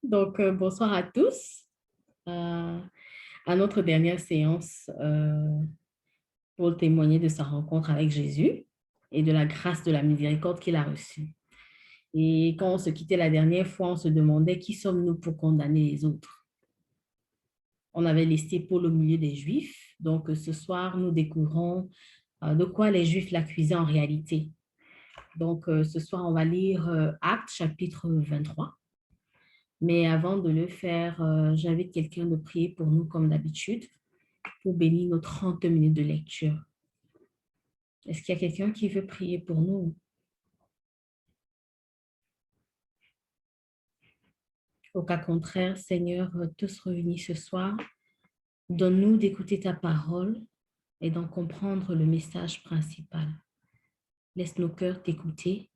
Donc, bonsoir à tous à notre dernière séance pour témoigner de sa rencontre avec Jésus et de la grâce de la miséricorde qu'il a reçue. Et quand on se quittait la dernière fois, on se demandait qui sommes-nous pour condamner les autres. On avait laissé Paul au milieu des Juifs. Donc, ce soir, nous découvrons de quoi les Juifs l'accusaient en réalité. Donc, ce soir, on va lire Actes chapitre 23. Mais avant de le faire, j'invite quelqu'un de prier pour nous comme d'habitude pour bénir nos 30 minutes de lecture. Est-ce qu'il y a quelqu'un qui veut prier pour nous? Au cas contraire, Seigneur, tous réunis ce soir, donne-nous d'écouter ta parole et d'en comprendre le message principal. Laisse nos cœurs t'écouter,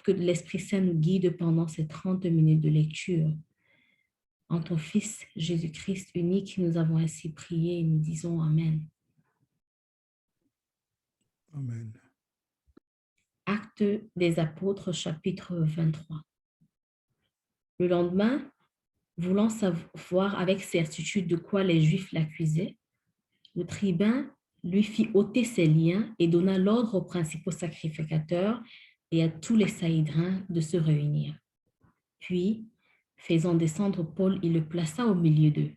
que l'Esprit Saint nous guide pendant ces 30 minutes de lecture. En ton Fils Jésus-Christ unique, nous avons ainsi prié et nous disons Amen. Amen. Actes des Apôtres, chapitre 23. Le lendemain, voulant savoir avec certitude de quoi les Juifs l'accusaient, le tribun lui fit ôter ses liens et donna l'ordre aux principaux sacrificateurs et à tous les Sahédrins de se réunir. Puis, faisant descendre Paul, il le plaça au milieu d'eux.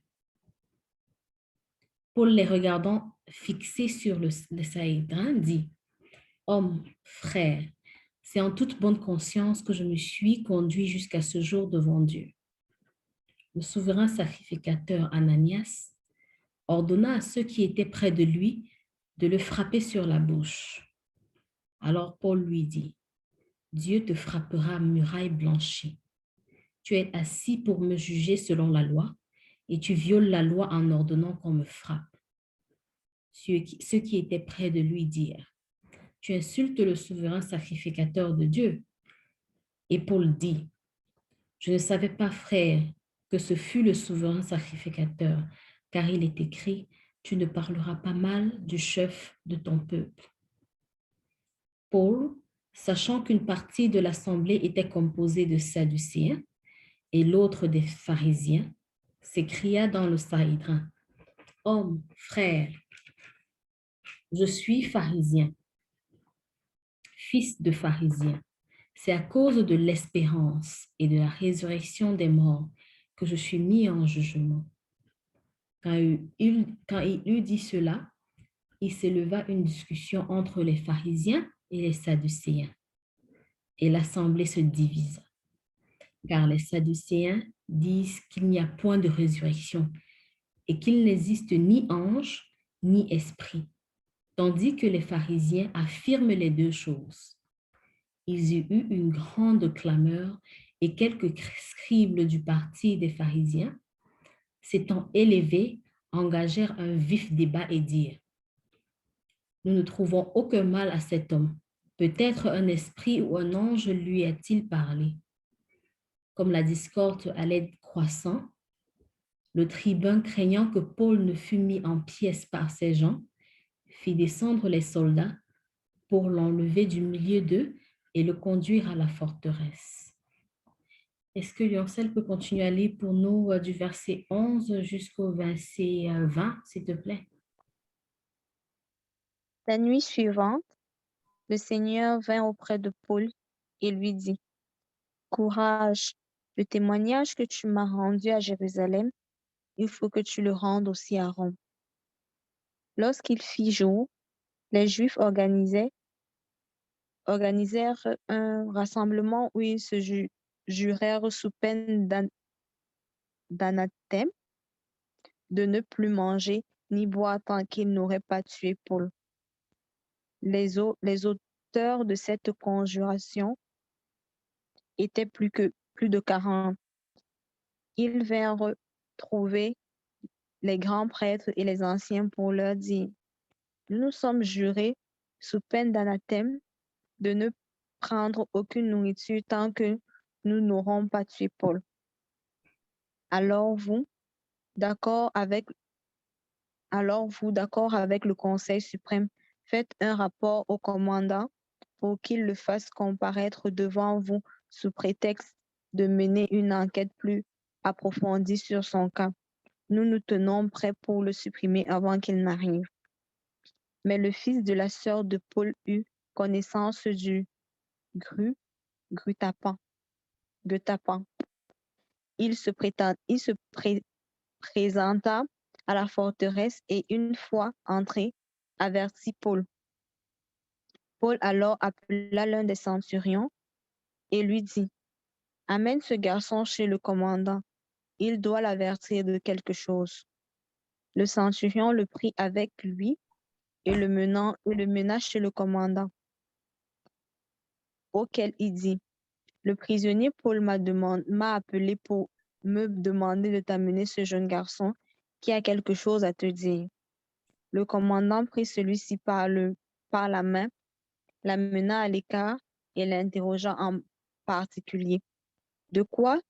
Paul, les regardant fixés sur le Sahédrin, dit « Hommes, frères, c'est en toute bonne conscience que je me suis conduit jusqu'à ce jour devant Dieu. » Le souverain sacrificateur Ananias ordonna à ceux qui étaient près de lui de le frapper sur la bouche. Alors Paul lui dit, « Dieu te frappera muraille blanchie. Tu es assis pour me juger selon la loi et tu violes la loi en ordonnant qu'on me frappe. » Ceux qui étaient près de lui dirent, « Tu insultes le souverain sacrificateur de Dieu. » Et Paul dit, « Je ne savais pas, frère, que ce fût le souverain sacrificateur, car il est écrit, tu ne parleras pas mal du chef de ton peuple. » Paul, sachant qu'une partie de l'assemblée était composée de Sadducéens et l'autre des pharisiens, s'écria dans le Sanhédrin, « Homme, frère, je suis pharisien, fils de pharisien. C'est à cause de l'espérance et de la résurrection des morts que je suis mis en jugement. » Quand il eut dit cela, il s'éleva une discussion entre les pharisiens et les sadducéens. Et l'assemblée se divisa, car les sadducéens disent qu'il n'y a point de résurrection et qu'il n'existe ni ange ni esprit, tandis que les pharisiens affirment les deux choses. Il y eut une grande clameur et quelques scribes du parti des pharisiens, s'étant élevés, engagèrent un vif débat et dirent, « Nous ne trouvons aucun mal à cet homme. Peut-être un esprit ou un ange lui a-t-il parlé. » Comme la discorde allait croissant, le tribun, craignant que Paul ne fût mis en pièces par ces gens, fit descendre les soldats pour l'enlever du milieu d'eux et le conduire à la forteresse. Est-ce que Yoncel peut continuer à lire pour nous du verset 11 jusqu'au verset 20, s'il te plaît? La nuit suivante, le Seigneur vint auprès de Paul et lui dit, « Courage, le témoignage que tu m'as rendu à Jérusalem, il faut que tu le rendes aussi à Rome. » Lorsqu'il fit jour, les Juifs organisèrent un rassemblement où ils se jurèrent sous peine d'anathème de ne plus manger ni boire tant qu'ils n'auraient pas tué Paul. Les auteurs de cette conjuration étaient plus de 40. Ils vinrent trouver les grands prêtres et les anciens pour leur dire, « Nous nous sommes jurés sous peine d'anathème de ne prendre aucune nourriture tant que nous n'aurons pas tué Paul. Alors vous, d'accord avec le Conseil suprême, faites un rapport au commandant pour qu'il le fasse comparaître devant vous sous prétexte de mener une enquête plus approfondie sur son cas. Nous nous tenons prêts pour le supprimer avant qu'il n'arrive. Mais le fils de la sœur de Paul eut connaissance du Gru, Guet-apens. Il se présenta à la forteresse et une fois entré, avertit Paul. Paul alors appela l'un des centurions et lui dit, amène ce garçon chez le commandant. Il doit l'avertir de quelque chose. Le centurion le prit avec lui et le mena chez le commandant, auquel il dit, le prisonnier Paul m'a appelé pour me demander de t'amener ce jeune garçon qui a quelque chose à te dire. Le commandant prit celui-ci par la main, l'amena à l'écart et l'interrogea en particulier. De quoi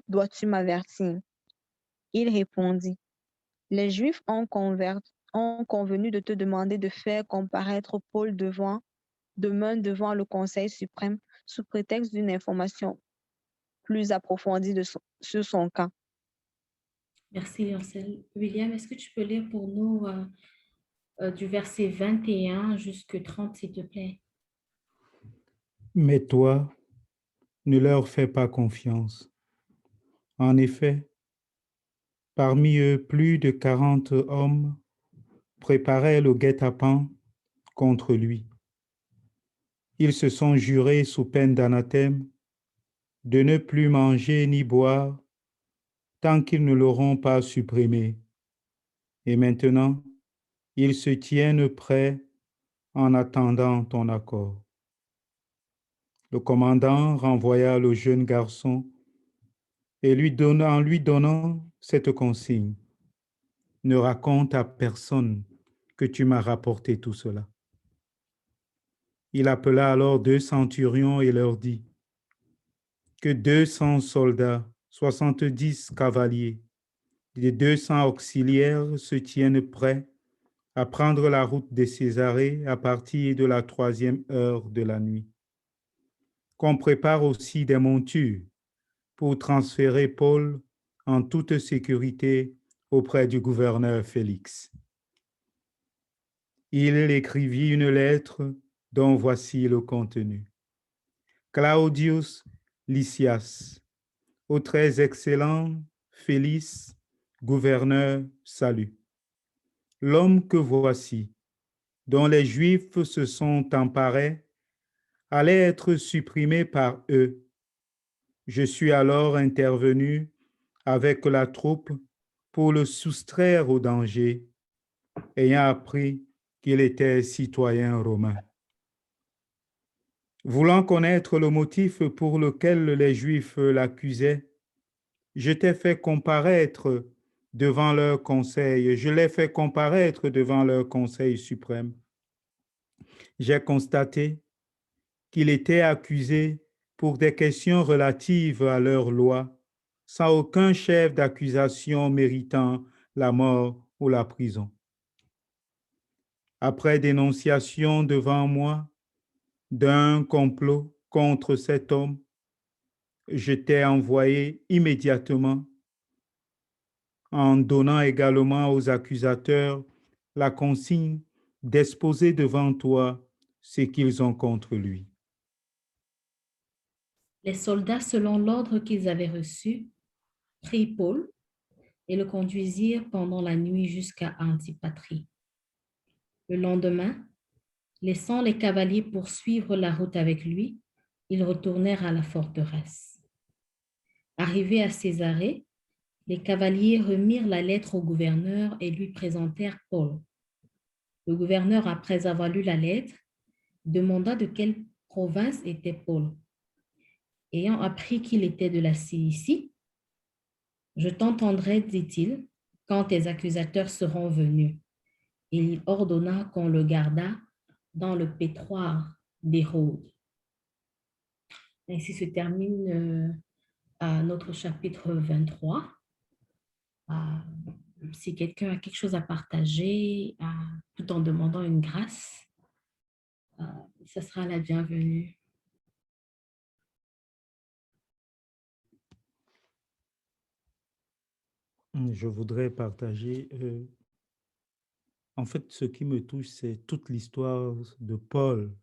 dois-tu m'avertir? Il répondit, les Juifs ont convenu de te demander de faire comparaître Paul demain devant le Conseil suprême sous prétexte d'une information plus approfondie sur son cas. Merci, Lioncel. William, est-ce que tu peux lire pour nous du verset 21 jusqu'à 30, s'il te plaît? Mais toi, ne leur fais pas confiance. En effet, parmi eux, plus de 40 hommes préparaient le guet-apens contre lui. Ils se sont jurés sous peine d'anathème de ne plus manger ni boire tant qu'ils ne l'auront pas supprimé. Et maintenant, ils se tiennent prêts en attendant ton accord. Le commandant renvoya le jeune garçon et en lui donnant cette consigne, ne raconte à personne que tu m'as rapporté tout cela. Il appela alors 2 centurions et leur dit que 200 soldats, 70 cavaliers et 200 auxiliaires se tiennent prêts à prendre la route de Césarée à partir de la 3e heure de la nuit. Qu'on prépare aussi des montures pour transférer Paul en toute sécurité auprès du gouverneur Félix. Il écrivit une lettre dont voici le contenu. Claudius Lysias, au très excellent Félix, gouverneur, salut. L'homme que voici, dont les Juifs se sont emparés, allait être supprimé par eux. Je suis alors intervenu avec la troupe pour le soustraire au danger, ayant appris qu'il était citoyen romain. Voulant connaître le motif pour lequel les Juifs l'accusaient, je l'ai fait comparaître devant leur conseil suprême. J'ai constaté qu'il était accusé pour des questions relatives à leur loi, sans aucun chef d'accusation méritant la mort ou la prison. Après dénonciation devant moi d'un complot contre cet homme, je t'ai envoyé immédiatement en donnant également aux accusateurs la consigne d'exposer devant toi ce qu'ils ont contre lui. Les soldats, selon l'ordre qu'ils avaient reçu, prirent Paul et le conduisirent pendant la nuit jusqu'à Antipatrie. Le lendemain, laissant les cavaliers poursuivre la route avec lui, ils retournèrent à la forteresse. Arrivés à Césarée, les cavaliers remirent la lettre au gouverneur et lui présentèrent Paul. Le gouverneur, après avoir lu la lettre, demanda de quelle province était Paul. Ayant appris qu'il était de la Cilicie, je t'entendrai, dit-il, quand tes accusateurs seront venus. Et il ordonna qu'on le gardât dans le pétroir d'Hérode. Ainsi se termine notre chapitre 23. Si quelqu'un a quelque chose à partager, tout en demandant une grâce, ce sera la bienvenue. Je voudrais partager, en fait, ce qui me touche, c'est toute l'histoire de Paul.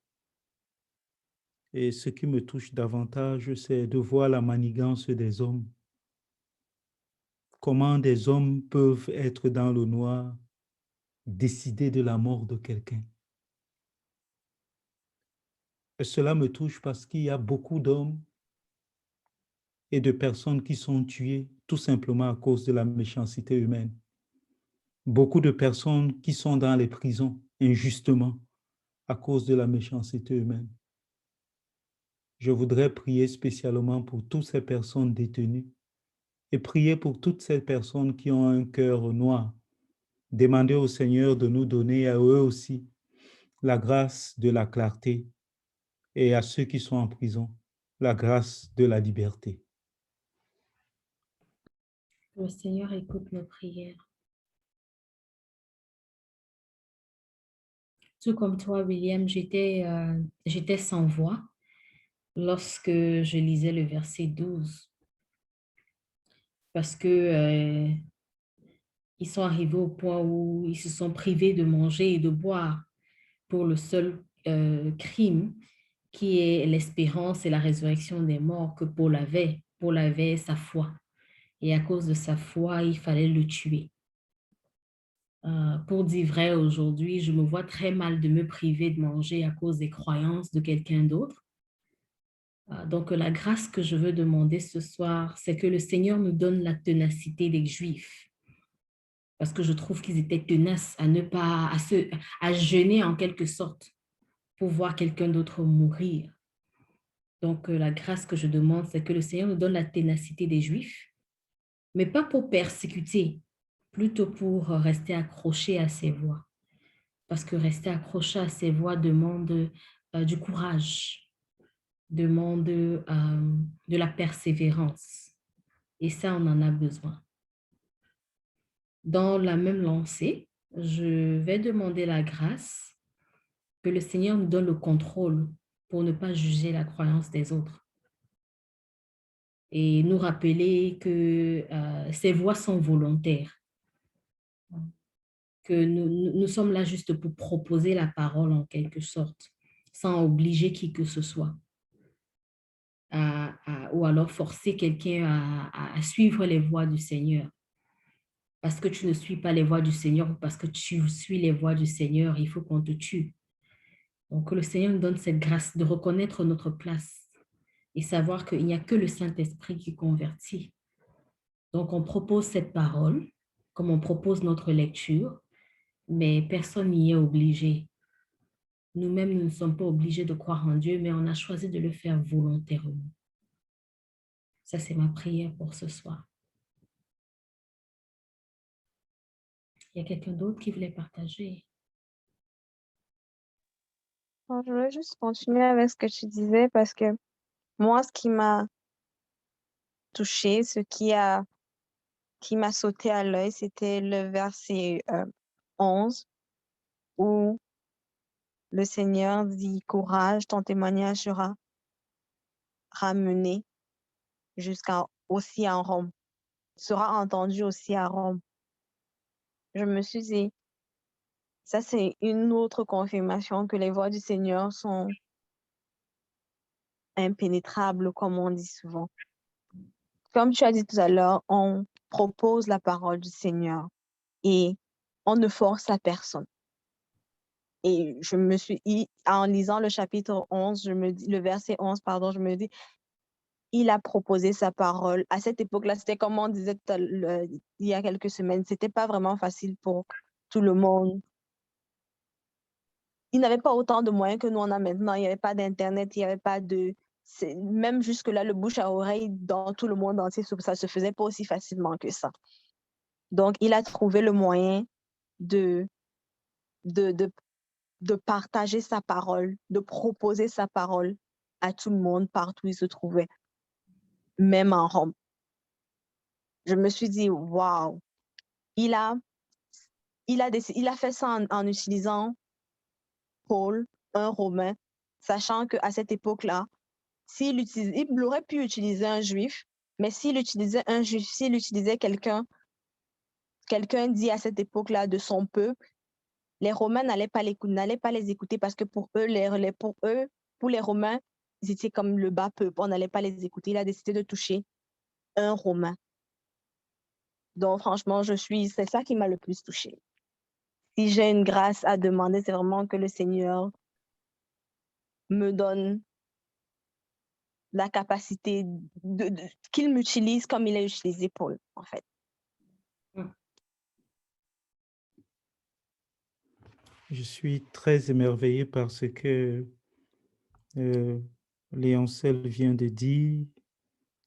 Et ce qui me touche davantage, c'est de voir la manigance des hommes. Comment des hommes peuvent être dans le noir, décider de la mort de quelqu'un. Et cela me touche parce qu'il y a beaucoup d'hommes et de personnes qui sont tuées tout simplement à cause de la méchanceté humaine. Beaucoup de personnes qui sont dans les prisons injustement à cause de la méchanceté humaine. Je voudrais prier spécialement pour toutes ces personnes détenues et prier pour toutes ces personnes qui ont un cœur noir. Demander au Seigneur de nous donner à eux aussi la grâce de la clarté et à ceux qui sont en prison, la grâce de la liberté. Le Seigneur écoute nos prières. Tout comme toi, William, j'étais sans voix lorsque je lisais le verset 12 parce que ils sont arrivés au point où ils se sont privés de manger et de boire pour le seul crime qui est l'espérance et la résurrection des morts que Paul avait. Paul avait sa foi. Et à cause de sa foi, il fallait le tuer. Pour dire vrai, aujourd'hui, je me vois très mal de me priver de manger à cause des croyances de quelqu'un d'autre. Donc, la grâce que je veux demander ce soir, c'est que le Seigneur nous donne la ténacité des Juifs. Parce que je trouve qu'ils étaient tenaces à ne pas, à jeûner en quelque sorte pour voir quelqu'un d'autre mourir. Donc, la grâce que je demande, c'est que le Seigneur nous donne la ténacité des Juifs, mais pas pour persécuter, plutôt pour rester accroché à ses voies. Parce que rester accroché à ses voies demande du courage, demande de la persévérance. Et ça, on en a besoin. Dans la même lancée, je vais demander la grâce que le Seigneur nous donne le contrôle pour ne pas juger la croyance des autres. Et nous rappeler que ces voix sont volontaires, que nous sommes là juste pour proposer la parole en quelque sorte, sans obliger qui que ce soit, ou alors forcer quelqu'un à suivre les voies du Seigneur. Parce que tu ne suis pas les voies du Seigneur ou parce que tu suis les voies du Seigneur, il faut qu'on te tue. Donc, que le Seigneur nous donne cette grâce de reconnaître notre place et savoir qu'il n'y a que le Saint-Esprit qui convertit. Donc, on propose cette parole, comme on propose notre lecture, mais personne n'y est obligé. Nous-mêmes, nous ne sommes pas obligés de croire en Dieu, mais on a choisi de le faire volontairement. Ça, c'est ma prière pour ce soir. Il y a quelqu'un d'autre qui voulait partager? Alors, je voulais juste continuer avec ce que tu disais parce que moi, ce qui m'a touchée, qui m'a sauté à l'œil, c'était le verset 11 où le Seigneur dit: courage, ton témoignage sera ramené aussi à Rome, sera entendu aussi à Rome. Je me suis dit, ça c'est une autre confirmation que les voies du Seigneur sont impénétrables, comme on dit souvent. Comme tu as dit tout à l'heure, on propose la parole du Seigneur et on ne force à personne. Et en lisant le chapitre 11, le verset 11, pardon, je me dis, il a proposé sa parole. À cette époque-là, c'était comme on disait il y a quelques semaines, c'était pas vraiment facile pour tout le monde. Il n'avait pas autant de moyens que nous on a maintenant. Il n'y avait pas d'Internet, il n'y avait pas de... Même jusque-là, le bouche à oreille dans tout le monde entier, ça se faisait pas aussi facilement que ça. Donc, il a trouvé le moyen de partager sa parole, de proposer sa parole à tout le monde partout où il se trouvait, même en Rome. Je me suis dit, waouh, il a fait ça en utilisant Paul, un Romain, sachant qu'à cette époque-là, il aurait pu utiliser un juif, mais s'il utilisait un juif, s'il utilisait quelqu'un quelqu'un dit à cette époque-là de son peuple, les Romains n'allaient pas les écouter parce que pour les Romains, ils étaient comme le bas peuple, on n'allait pas les écouter. Il a décidé de toucher un Romain. Donc franchement, c'est ça qui m'a le plus touchée. Si j'ai une grâce à demander, c'est vraiment que le Seigneur me donne la capacité qu'il m'utilise comme il a utilisé Paul, en fait. Je suis très émerveillé par ce que Léoncel vient de dire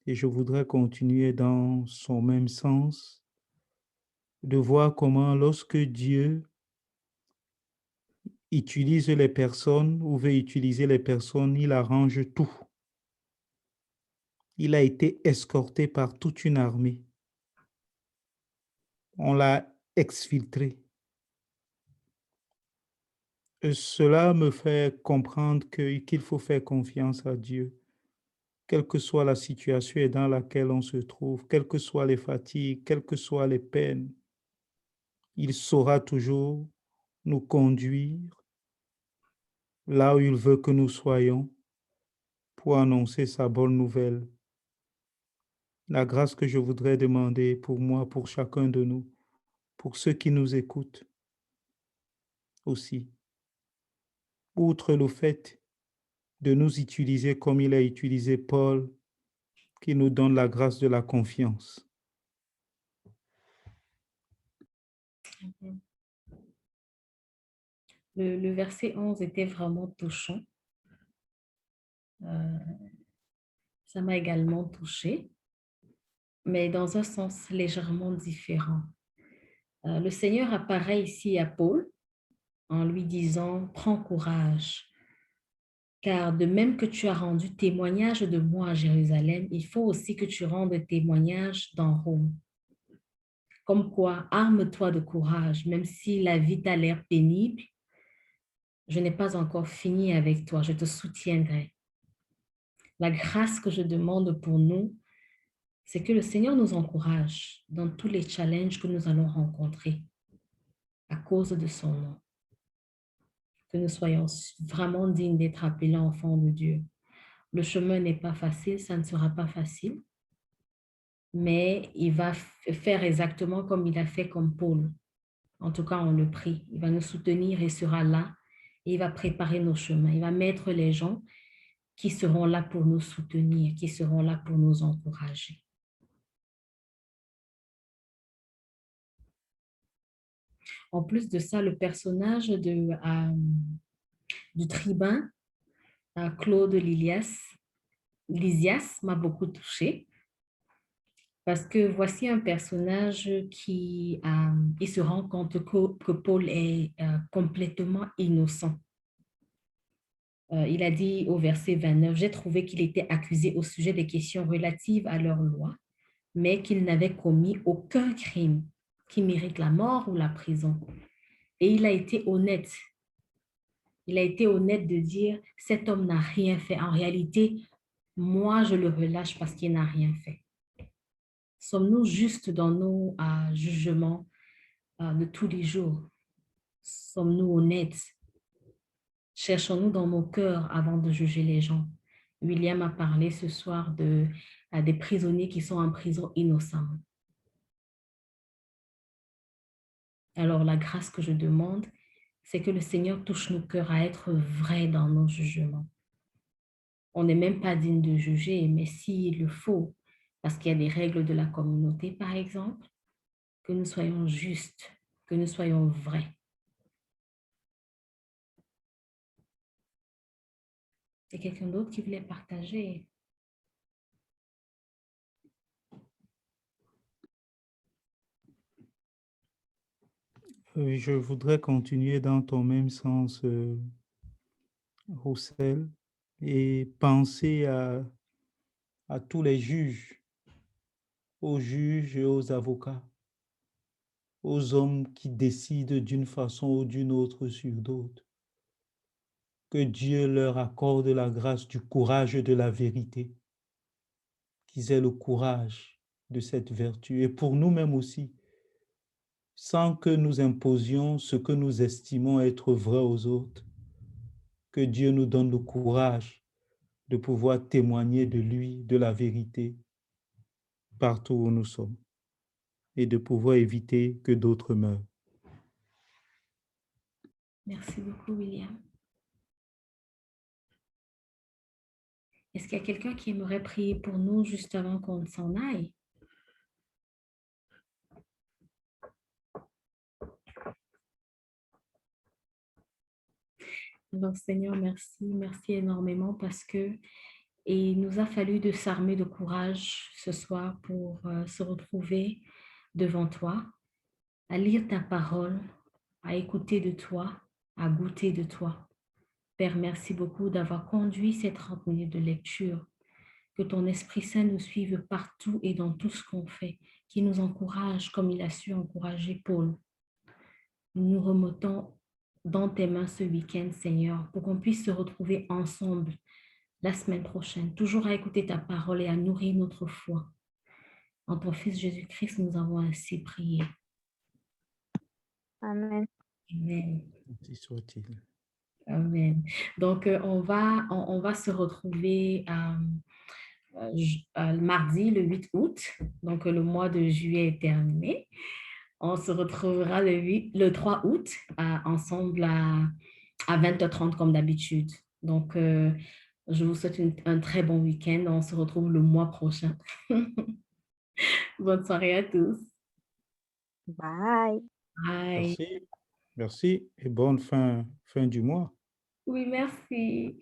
et je voudrais continuer dans son même sens, de voir comment lorsque Dieu utilise les personnes ou veut utiliser les personnes, il arrange tout. Il a été escorté par toute une armée. On l'a exfiltré. Et cela me fait comprendre qu'il faut faire confiance à Dieu, quelle que soit la situation dans laquelle on se trouve, quelles que soient les fatigues, quelles que soient les peines. Il saura toujours nous conduire là où il veut que nous soyons pour annoncer sa bonne nouvelle. La grâce que je voudrais demander pour moi, pour chacun de nous, pour ceux qui nous écoutent aussi, outre le fait de nous utiliser comme il a utilisé Paul, qui nous donne la grâce de la confiance. Le verset 11 était vraiment touchant. Ça m'a également touchée, mais dans un sens légèrement différent. Le Seigneur apparaît ici à Paul en lui disant « Prends courage, car de même que tu as rendu témoignage de moi à Jérusalem, il faut aussi que tu rendes témoignage dans Rome. Comme quoi, arme-toi de courage, même si la vie t'a l'air pénible, je n'ai pas encore fini avec toi, je te soutiendrai. » La grâce que je demande pour nous, c'est que le Seigneur nous encourage dans tous les challenges que nous allons rencontrer à cause de son nom. Que nous soyons vraiment dignes d'être appelés enfants de Dieu. Le chemin n'est pas facile, ça ne sera pas facile, mais il va faire exactement comme il a fait comme Paul. En tout cas, on le prie. Il va nous soutenir et sera là. Et il va préparer nos chemins. Il va mettre les gens qui seront là pour nous soutenir, qui seront là pour nous encourager. En plus de ça, le personnage du tribun, Claude Lysias, m'a beaucoup touchée. Parce que voici un personnage qui il se rend compte que Paul est complètement innocent. Il a dit au verset 29, « J'ai trouvé qu'il était accusé au sujet des questions relatives à leur loi, mais qu'il n'avait commis aucun crime qui mérite la mort ou la prison. » Et il a été honnête. Il a été honnête de dire, « Cet homme n'a rien fait. En réalité, moi, je le relâche parce qu'il n'a rien fait. » Sommes-nous justes dans nos jugements de tous les jours? Sommes-nous honnêtes? Cherchons-nous dans nos cœurs avant de juger les gens? William a parlé ce soir des prisonniers qui sont en prison innocemment. Alors la grâce que je demande, c'est que le Seigneur touche nos cœurs à être vrais dans nos jugements. On n'est même pas digne de juger, mais s'il le faut, parce qu'il y a des règles de la communauté, par exemple, que nous soyons justes, que nous soyons vrais. Il y a quelqu'un d'autre qui voulait partager? Je voudrais continuer dans ton même sens, Roussel, et penser à tous les juges, aux juges et aux avocats, aux hommes qui décident d'une façon ou d'une autre sur d'autres. Que Dieu leur accorde la grâce du courage et de la vérité, qu'ils aient le courage de cette vertu. Et pour nous-mêmes aussi, sans que nous imposions ce que nous estimons être vrai aux autres. Que Dieu nous donne le courage de pouvoir témoigner de lui, de la vérité, partout où nous sommes, et de pouvoir éviter que d'autres meurent. Merci beaucoup, William. Est-ce qu'il y a quelqu'un qui aimerait prier pour nous juste avant qu'on s'en aille? Donc, Seigneur, merci. Merci énormément parce que il nous a fallu de s'armer de courage ce soir pour se retrouver devant toi, à lire ta parole, à écouter de toi, à goûter de toi. Père, merci beaucoup d'avoir conduit ces 30 minutes de lecture. Que ton Esprit Saint nous suive partout et dans tout ce qu'on fait, qui nous encourage comme il a su encourager Paul. Nous nous remettons dans tes mains ce week-end, Seigneur, pour qu'on puisse se retrouver ensemble la semaine prochaine, toujours à écouter ta parole et à nourrir notre foi. En ton Fils Jésus-Christ, nous avons ainsi prié. Amen. Amen. Ainsi soit-il. Amen. Donc, on va se retrouver mardi, le 8 août. Donc, le mois de juillet est terminé. On se retrouvera le 3 août ensemble à 20h30 comme d'habitude. Donc, je vous souhaite un très bon week-end. On se retrouve le mois prochain. Bonne soirée à tous. Bye. Bye. Merci. Merci et bonne fin du mois. Oui, merci.